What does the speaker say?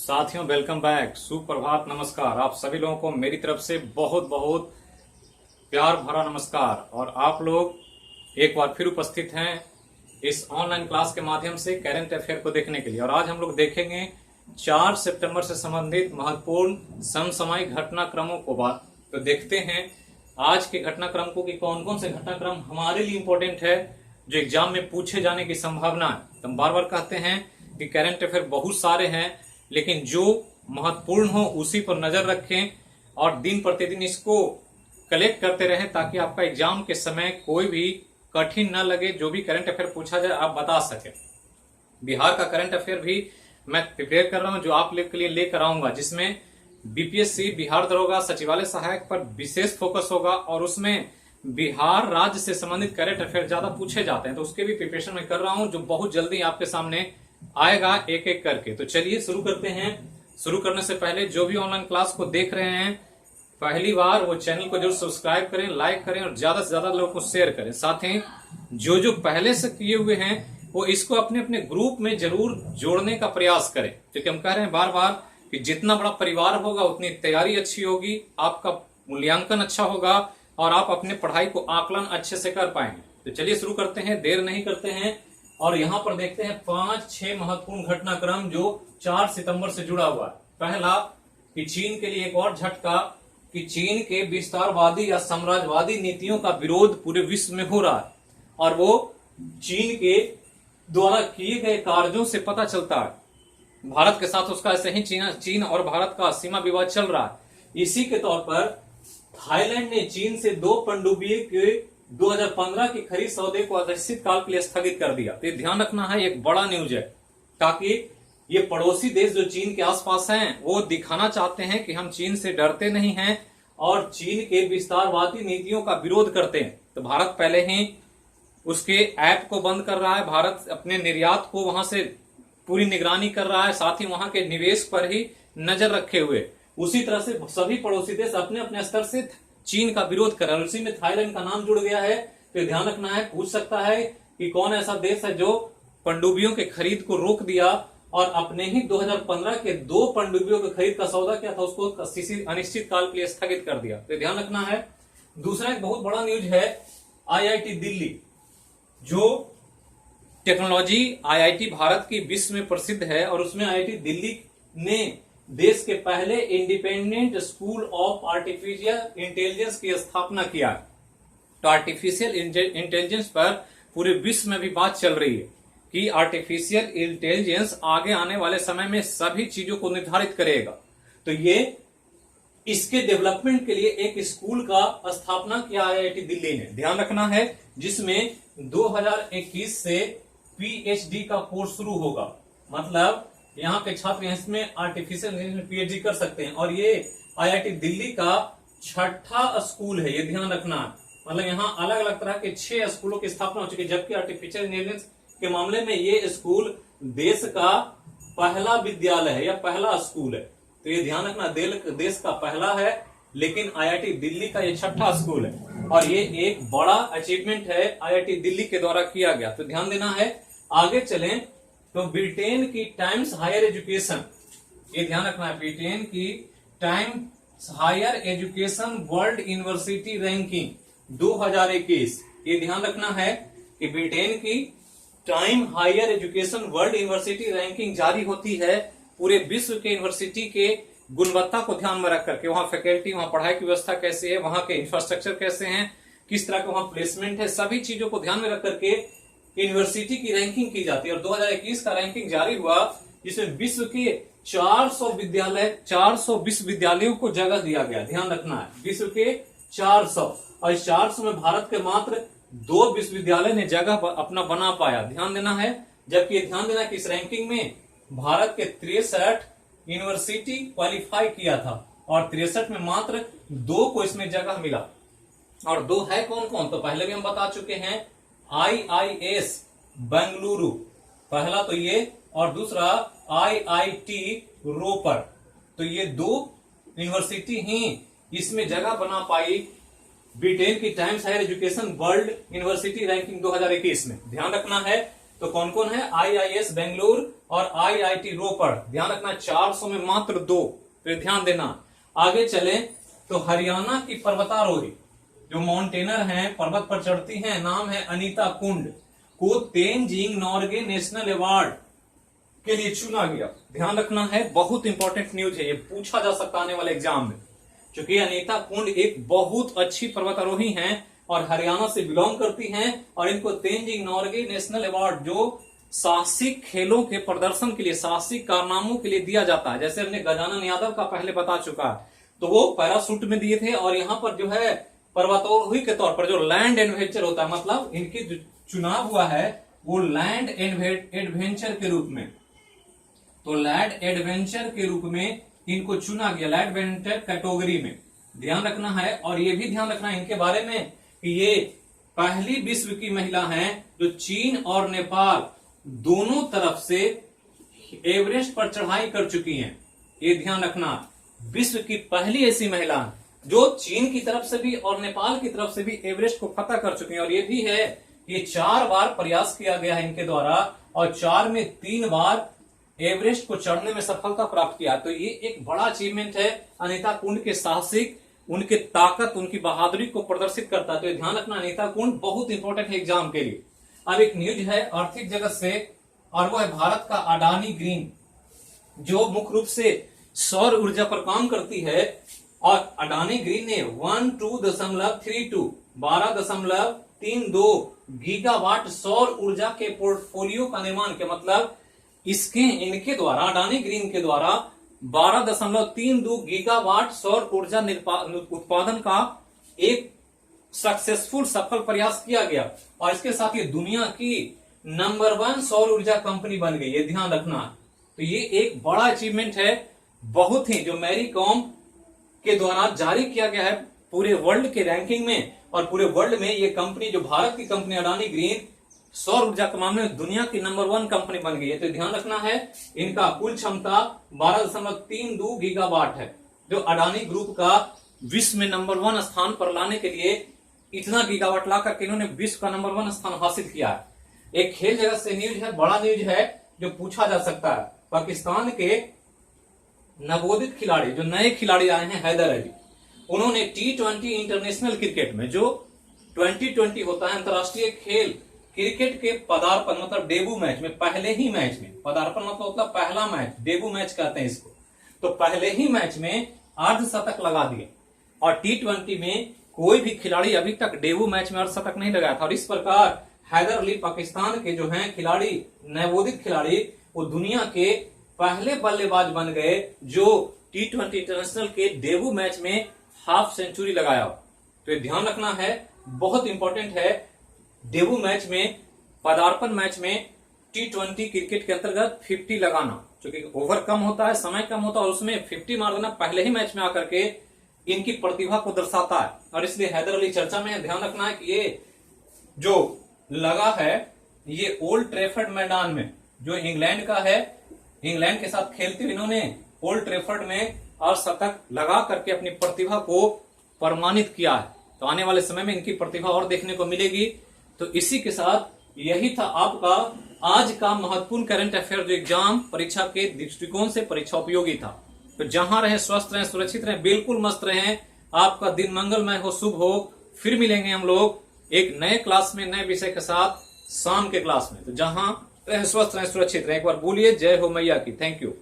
साथियों, welcome back. सुप्रभात, नमस्कार। आप सभी लोगों को मेरी तरफ से बहुत बहुत प्यार भरा नमस्कार। और आप लोग एक बार फिर उपस्थित हैं इस ऑनलाइन क्लास के माध्यम से करंट अफेयर को देखने के लिए। और आज हम लोग देखेंगे 4 सितंबर से संबंधित महत्वपूर्ण समसामयिक घटनाक्रमों को। बात तो देखते हैं आज के घटनाक्रम को कि कौन कौन से घटनाक्रम हमारे लिए इंपॉर्टेंट है, जो एग्जाम में पूछे जाने की संभावना है। तो हम बार बार कहते हैं कि करंट अफेयर बहुत सारे हैं, लेकिन जो महत्वपूर्ण हो उसी पर नजर रखें और दिन प्रतिदिन इसको कलेक्ट करते रहें, ताकि आपका एग्जाम के समय कोई भी कठिन न लगे। जो भी करंट अफेयर पूछा जाए आप बता सके। बिहार का करंट अफेयर भी मैं प्रिपेयर कर रहा हूं, जो आप लोग के लिए लेकर आऊंगा, जिसमें बीपीएससी बिहार दरोगा सचिवालय सहायक पर विशेष फोकस होगा और उसमें बिहार राज्य से संबंधित करंट अफेयर ज्यादा पूछे जाते हैं। तो उसके भी प्रिपरेशन मैं कर रहा हूं, जो बहुत जल्दी आपके सामने आएगा एक एक करके। तो चलिए शुरू करते हैं। शुरू करने से पहले जो भी ऑनलाइन क्लास को देख रहे हैं पहली बार, वो चैनल को जरूर सब्सक्राइब करें, लाइक करें और ज्यादा से ज्यादा लोगों को शेयर करें। साथ ही जो पहले से किए हुए हैं वो इसको अपने अपने ग्रुप में जरूर जोड़ने का प्रयास करें, क्योंकि हम कह रहे हैं बार बार कि जितना बड़ा परिवार होगा उतनी तैयारी अच्छी होगी, आपका मूल्यांकन अच्छा होगा और आप अपने पढ़ाई को आकलन अच्छे से कर पाएंगे। तो चलिए शुरू करते हैं, देर नहीं करते हैं। और यहाँ पर देखते हैं 5-6 महत्वपूर्ण घटनाक्रम जो 4 सितंबर से जुड़ा हुआ है। पहला कि चीन के लिए एक और झटका कि चीन के विस्तारवादी या साम्राज्यवादी नीतियों का विरोध पूरे विश्व में हो रहा है, और वो चीन के द्वारा किए गए कार्यों से पता चलता है। भारत के साथ उसका ऐसे ही चीन और भारत का सीमा विवाद चल रहा है। इसी के तौर पर थाईलैंड ने चीन से 2 पनडुब्बियों के 2015 की खरीद सौदे को अनिश्चित काल के लिए स्थगित कर दिया। तो ध्यान रखना है, एक बड़ा न्यूज है, ताकि ये पड़ोसी देश जो चीन के आसपास हैं वो दिखाना चाहते हैं कि हम चीन से डरते नहीं हैं और चीन के विस्तारवादी नीतियों का विरोध करते हैं। तो भारत पहले ही उसके ऐप को बंद कर रहा है, भारत अपने निर्यात को वहां से पूरी निगरानी कर रहा है, साथ ही वहां के निवेश पर ही नजर रखे हुए। उसी तरह से सभी पड़ोसी देश अपने अपने स्तर से चीन का विरोध कर रहा है। उसी में थाईलैंड का नाम जुड़ गया है। तो ध्यान रखना है, पूछ सकता है कि कौन ऐसा देश है जो पनडुब्बियों के खरीद को रोक दिया और अपने ही 2015 के 2 पनडुब्बियों के खरीद का सौदा क्या था उसको अनिश्चित काल के लिए स्थगित कर दिया। तो ध्यान रखना है। दूसरा एक बहुत बड़ा न्यूज है, आईआईटी दिल्ली, जो टेक्नोलॉजी आईआईटी भारत की विश्व में प्रसिद्ध है, और उसमें आईआईटी दिल्ली ने देश के पहले independent school of artificial intelligence की स्थापना किया। तो आर्टिफिशियल इंटेलिजेंस पर पूरे विश्व में भी बात चल रही है कि आर्टिफिशियल इंटेलिजेंस आगे आने वाले समय में सभी चीजों को निर्धारित करेगा। तो ये इसके डेवलपमेंट के लिए एक स्कूल का स्थापना किया आईआईटी दिल्ली ने। ध्यान रखना है, जिसमें 2021 से पीएचडी का कोर्स शुरू होगा। मतलब यहाँ के छात्र इसमें आर्टिफिशियल इंटेलिजेंस पीएचडी कर सकते हैं। और ये आईआईटी दिल्ली का 6ठा स्कूल है, ये ध्यान रखना। मतलब यहाँ अलग अलग तरह के 6 स्कूलों की स्थापना हो चुकी है, जबकि आर्टिफिशियल इंटेलिजेंस के मामले में ये स्कूल देश का पहला विद्यालय है या पहला स्कूल है। तो ये ध्यान रखना, देश का पहला है, लेकिन आईआईटी दिल्ली का ये 6ठा स्कूल है और ये एक बड़ा अचीवमेंट है आईआईटी दिल्ली के द्वारा किया गया। तो ध्यान देना है। आगे चलें तो ब्रिटेन की टाइम्स हायर एजुकेशन, ये ध्यान रखना है, ब्रिटेन की Times Higher Education World University ranking 2021, ये ध्यान रखना है कि ब्रिटेन की Time Higher Education World University ranking जारी होती है पूरे विश्व के यूनिवर्सिटी के गुणवत्ता को ध्यान में रख करके। वहां फैकल्टी, वहां पढ़ाई की व्यवस्था कैसे है, वहां के इंफ्रास्ट्रक्चर कैसे हैं, किस तरह का वहां प्लेसमेंट है, सभी चीजों को ध्यान में रख करके यूनिवर्सिटी की रैंकिंग की जाती है। और 2021 का रैंकिंग जारी हुआ, जिसमें विश्व के 400 विश्वविद्यालयों को जगह दिया गया। ध्यान रखना है, विश्व के 400, और इस 400 में भारत के मात्र 2 विश्वविद्यालय ने जगह अपना बना पाया। ध्यान देना है। जबकि ध्यान देना कि इस रैंकिंग में भारत के 63 यूनिवर्सिटी क्वालिफाई किया था और 63 में मात्र 2 को इसमें जगह मिला। और 2 है कौन कौन, तो पहले भी हम बता चुके हैं, आईआईएस बेंगलुरु पहला तो ये, और दूसरा आईआईटी रोपर। तो ये 2 यूनिवर्सिटी ही इसमें जगह बना पाई ब्रिटेन की Times Higher Education World University ranking 2021 में। ध्यान रखना है तो कौन कौन है? IIS बेंगलुरु और IIT रोपड़। ध्यान रखना 400 में मात्र 2, तो ध्यान देना। आगे चले तो हरियाणा की पर्वतारोही जो माउंटेनर हैं, पर्वत पर चढ़ती हैं, नाम है अनीता कुंड, को तेनजिंग नॉर्गे नेशनल अवार्ड के लिए चुना गया। ध्यान रखना है, बहुत इंपॉर्टेंट न्यूज है, ये पूछा जा सकता आने वाले एग्जाम में, क्योंकि अनीता कुंड एक बहुत अच्छी पर्वतारोही हैं और हरियाणा से बिलोंग करती हैं और इनको तेनजिंग नॉर्गे नेशनल अवार्ड जो साहसिक खेलों के प्रदर्शन के लिए, साहसिक कारनामों के लिए दिया जाता है, जैसे हमने गजानन यादव का पहले बता चुका है, तो वो पैराशूट में दिए थे। और यहाँ पर जो है पर्वतारोही के तौर पर जो लैंड एडवेंचर होता है, मतलब इनकी जो चुनाव हुआ है वो लैंड एडवेंचर के रूप में, तो लैंड एडवेंचर के रूप में इनको चुना गया, लैंड एडवेंचर कैटेगरी में। ध्यान रखना है, और ये भी ध्यान रखना है इनके बारे में कि ये पहली विश्व की महिला हैं जो चीन और नेपाल दोनों तरफ से एवरेस्ट पर चढ़ाई कर चुकी हैं। ये ध्यान रखना, विश्व की पहली ऐसी महिला जो चीन की तरफ से भी और नेपाल की तरफ से भी एवरेस्ट को फतह कर चुकी हैं। और ये भी है, ये 4 बार प्रयास किया गया है इनके द्वारा और 4 में 3 बार एवरेस्ट को चढ़ने में सफलता प्राप्त किया। तो ये एक बड़ा अचीवमेंट है, अनीता कुंड के साहसिक, उनके ताकत, उनकी बहादुरी को प्रदर्शित करता है। तो ध्यान रखना, अनीता कुंड बहुत इंपॉर्टेंट है एग्जाम के लिए। अब एक न्यूज है आर्थिक जगत से, और वो है भारत का अडानी ग्रीन, जो मुख्य रूप से सौर ऊर्जा पर काम करती है। और अडानी ग्रीन ने 12.32 गीगावाट सौर ऊर्जा के पोर्टफोलियो का निर्माण किया। मतलब इनके द्वारा, अडानी ग्रीन के द्वारा 12.32 गीगावाट सौर ऊर्जा उत्पादन का एक सक्सेसफुल, सफल प्रयास किया गया। और इसके साथ ये दुनिया की नंबर 1 सौर ऊर्जा कंपनी बन गई, ये ध्यान रखना। तो ये एक बड़ा अचीवमेंट है, बहुत ही, जो मैरी कॉम के द्वारा जारी किया गया है पूरे वर्ल्ड के रैंकिंग में। और पूरे वर्ल्ड में ये कंपनी, जो भारत की कंपनी अडानी ग्रीन, सौर ऊर्जा के मामले में दुनिया की नंबर 1 कंपनी बन गई है। तो ध्यान रखना है, इनका कुल क्षमता 12.32 गीगावाट है, जो अडानी ग्रुप का विश्व में नंबर 1 स्थान पर लाने के लिए इतना गीगावाट ला करके इन्होंने विश्व का नंबर 1 स्थान हासिल किया है। एक खेल जगत से न्यूज है, बड़ा न्यूज है, जो पूछा जा सकता है। पाकिस्तान के नवोदित खिलाड़ी, जो नए खिलाड़ी आए हैं, हैदर अली, उन्होंने T20 इंटरनेशनल क्रिकेट में, जो 2020 होता है अंतर्राष्ट्रीय खेल क्रिकेट के पदार्पण, मतलब डेब्यू मैच में, पहले ही मैच में, पदार्पण मतलब पहला मैच, डेब्यू मैच कहते हैं इसको, तो पहले ही मैच में अर्धशतक लगा दिए। और T20 में कोई भी खिलाड़ी अभी तक डेब्यू मैच में अर्धशतक नहीं लगाया था। और इस प्रकार हैदर अली पाकिस्तान के जो हैं खिलाड़ी, नवोदित खिलाड़ी, वो दुनिया के पहले बल्लेबाज बन गए जो T20 इंटरनेशनल के डेब्यू मैच में हाफ सेंचुरी लगाया। तो ये ध्यान रखना है, बहुत इंपॉर्टेंट है, डेब्यू मैच में, पदार्पण मैच में T20 क्रिकेट के अंतर्गत 50 लगाना, क्योंकि ओवर कम होता है, समय कम होता है, और उसमें 50 मार देना पहले ही मैच में आकर के इनकी प्रतिभा को दर्शाता है। और इसलिए हैदर अली चर्चा में है। ध्यान रखना है कि ये जो लगा है, ये ओल्ड ट्रैफर्ड मैदान में, जो इंग्लैंड का है, इंग्लैंड के साथ खेलते हुए इन्होंने ओल्ड ट्रैफर्ड में अर्धशतक लगा करके अपनी प्रतिभा को प्रमाणित किया है। तो आने वाले समय में इनकी प्रतिभा और देखने को मिलेगी। तो इसी के साथ यही था आपका आज का महत्वपूर्ण करंट अफेयर, जो एग्जाम परीक्षा के दृष्टिकोण से परीक्षा उपयोगी था। तो जहां रहे, स्वस्थ रहें, सुरक्षित रहें, बिल्कुल मस्त रहें, आपका दिन मंगलमय हो, शुभ हो। फिर मिलेंगे हम लोग एक नए क्लास में, नए विषय के साथ, शाम के क्लास में। तो जहां रहे, स्वस्थ रहें, सुरक्षित रहें। एक बार बोलिए जय हो मैया की। Thank you.